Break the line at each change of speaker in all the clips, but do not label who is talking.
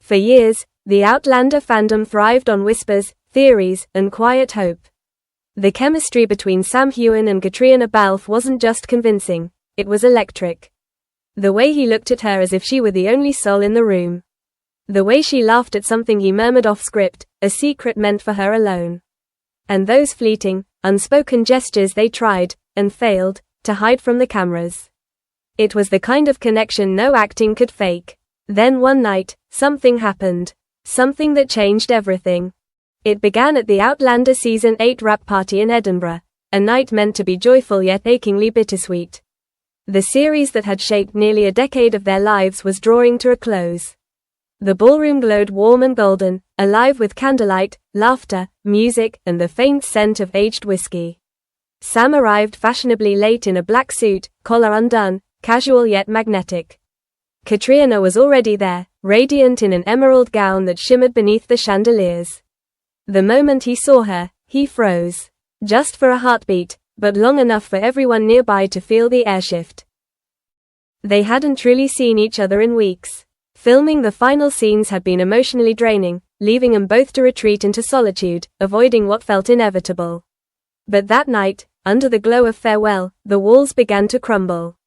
For years, the Outlander fandom thrived on whispers, theories, and quiet hope. The chemistry between Sam Heughan and Caitriona Balfe wasn't just convincing, it was electric. The way he looked at her as if she were the only soul in the room. The way she laughed at something he murmured off script, a secret meant for her alone. And those fleeting, unspoken gestures they tried, and failed, to hide from the cameras. It was the kind of connection no acting could fake. Then one night, something happened. Something that changed everything. It began at the Outlander Season 8 wrap party in Edinburgh, a night meant to be joyful yet achingly bittersweet. The series that had shaped nearly a decade of their lives was drawing to a close. The ballroom glowed warm and golden, alive with candlelight, laughter, music, and the faint scent of aged whiskey. Sam arrived fashionably late in a black suit, collar undone, casual yet magnetic. Caitriona was already there, radiant in an emerald gown that shimmered beneath the chandeliers. The moment he saw her, he froze. Just for a heartbeat, but long enough for everyone nearby to feel the airshift. They hadn't truly seen each other in weeks. Filming the final scenes had been emotionally draining, leaving them both to retreat into solitude, avoiding what felt inevitable. But that night, under the glow of farewell, the walls began to crumble.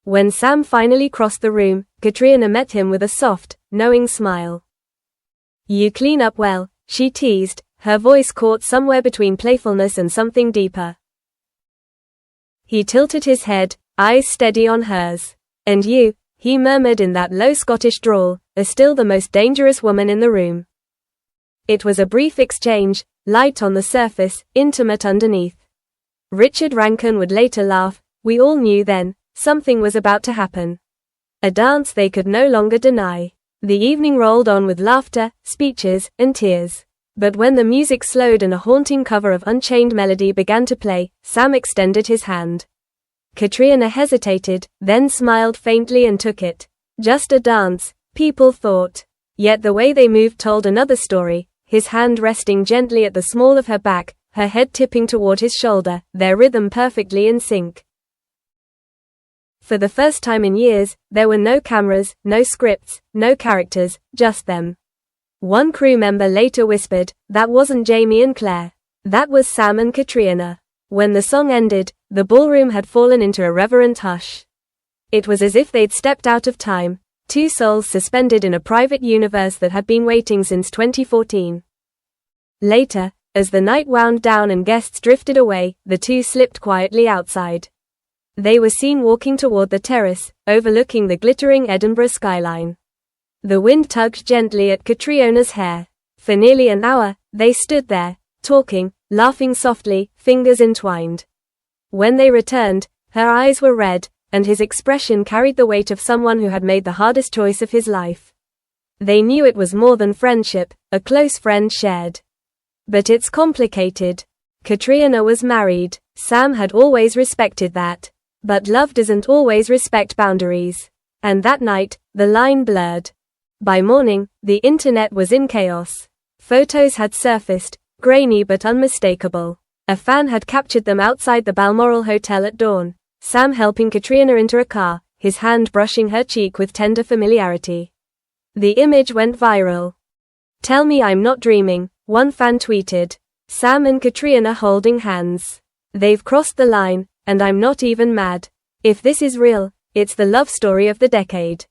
When Sam finally crossed the room, Caitriona met him with a soft, knowing smile. "You clean up well," she teased, her voice caught somewhere between playfulness and something deeper. He tilted his head, eyes steady on hers. "And you," he murmured in that low Scottish drawl, "are still the most dangerous woman in the room." It was a brief exchange, light on the surface, intimate underneath. Richard Rankin would later laugh, "We all knew then, something was about to happen." A dance they could no longer deny. The evening rolled on with laughter, speeches, and tears. But when the music slowed and a haunting cover of Unchained Melody began to play, Sam extended his hand. Caitriona hesitated, then smiled faintly and took it. Just a dance, people thought. Yet the way they moved told another story, his hand resting gently at the small of her back, her head tipping toward his shoulder, their rhythm perfectly in sync. For the first time in years, there were no cameras, no scripts, no characters, just them. One crew member later whispered, "That wasn't Jamie and Claire. That was Sam and Caitriona." When the song ended, the ballroom had fallen into a reverent hush. It was as if they'd stepped out of time, two souls suspended in a private universe that had been waiting since 2014. Later, as the night wound down and guests drifted away, the two slipped quietly outside. They were seen walking toward the terrace, overlooking the glittering Edinburgh skyline. The wind tugged gently at Caitriona's hair. For nearly an hour, they stood there, talking, laughing softly, fingers entwined. When they returned, her eyes were red, and his expression carried the weight of someone who had made the hardest choice of his life. They knew it was more than friendship, a close friend shared. But it's complicated. Caitriona was married. Sam had always respected that. But love doesn't always respect boundaries. And that night, the line blurred. By morning, the internet was in chaos. Photos had surfaced, grainy but unmistakable. A fan had captured them outside the Balmoral Hotel at dawn, Sam helping Caitriona into a car, his hand brushing her cheek with tender familiarity. The image went viral. "Tell me I'm not dreaming," one fan tweeted. Sam and Caitriona holding hands. "They've crossed the line, and I'm not even mad. If this is real, it's the love story of the decade."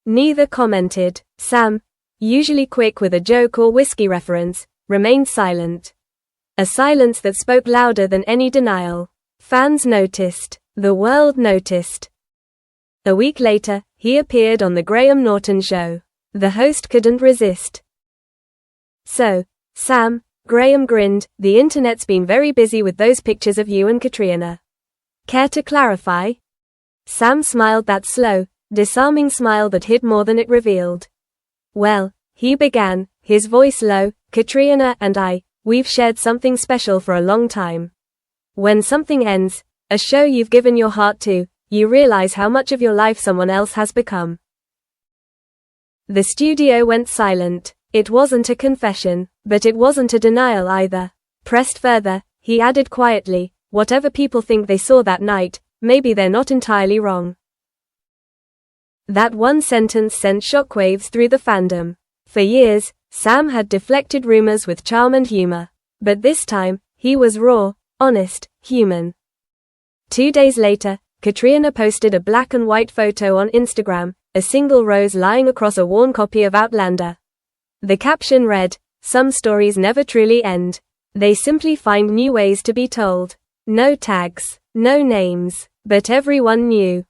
Neither commented. Sam, usually quick with a joke or whiskey reference, remained silent. A silence that spoke louder than any denial. Fans noticed. The world noticed. A week later, he appeared on The Graham Norton Show. The host couldn't resist. "So, Sam," Graham grinned, "the internet's been very busy with those pictures of you and Caitriona. Care to clarify?" Sam smiled, that slow, disarming smile that hid more than it revealed. "Well," he began, his voice low, "Caitriona and we've shared something special for a long time. When something ends, a show you've given your heart to, you realize how much of your life someone else has become." The studio went silent. It wasn't a confession, but it wasn't a denial either. Pressed further, he added quietly, "Whatever people think they saw that night, maybe they're not entirely wrong." That one sentence sent shockwaves through the fandom. For years, Sam had deflected rumors with charm and humor. But this time, he was raw, honest, human. 2 days later, Caitriona posted a black and white photo on Instagram, a single rose lying across a worn copy of Outlander. The caption read, "Some stories never truly end. They simply find new ways to be told. No tags, no names, but everyone knew."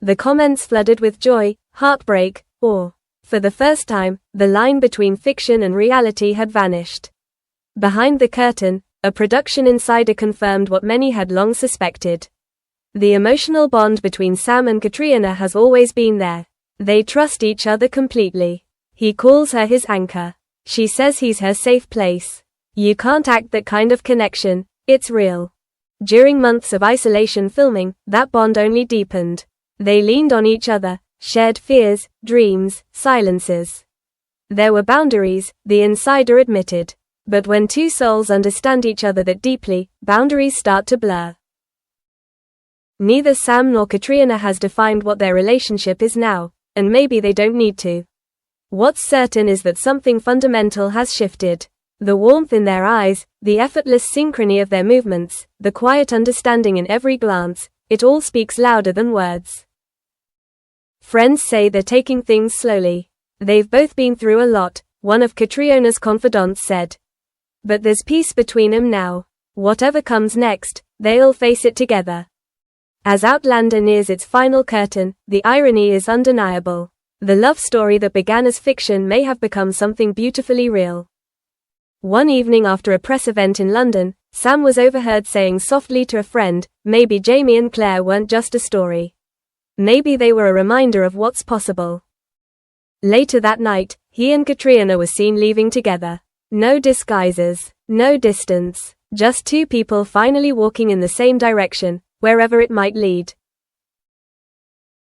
The comments flooded with joy, heartbreak, awe. For the first time, the line between fiction and reality had vanished. Behind the curtain, a production insider confirmed what many had long suspected. The emotional bond between Sam and Caitriona has always been there. They trust each other completely. He calls her his anchor. She says he's her safe place. You can't act that kind of connection, it's real. During months of isolation filming, that bond only deepened. They leaned on each other, shared fears, dreams, silences. There were boundaries, the insider admitted. But when two souls understand each other that deeply, boundaries start to blur. Neither Sam nor Caitriona has defined what their relationship is now, and maybe they don't need to. What's certain is that something fundamental has shifted. The warmth in their eyes, the effortless synchrony of their movements, the quiet understanding in every glance, it all speaks louder than words. Friends say they're taking things slowly. They've both been through a lot, one of Caitriona's confidants said. But there's peace between them now. Whatever comes next, they'll face it together. As Outlander nears its final curtain, the irony is undeniable. The love story that began as fiction may have become something beautifully real. One evening after a press event in London, Sam was overheard saying softly to a friend, maybe Jamie and Claire weren't just a story. Maybe they were a reminder of what's possible. Later that night, he and Caitriona were seen leaving together. No disguises, no distance, just two people finally walking in the same direction, wherever it might lead.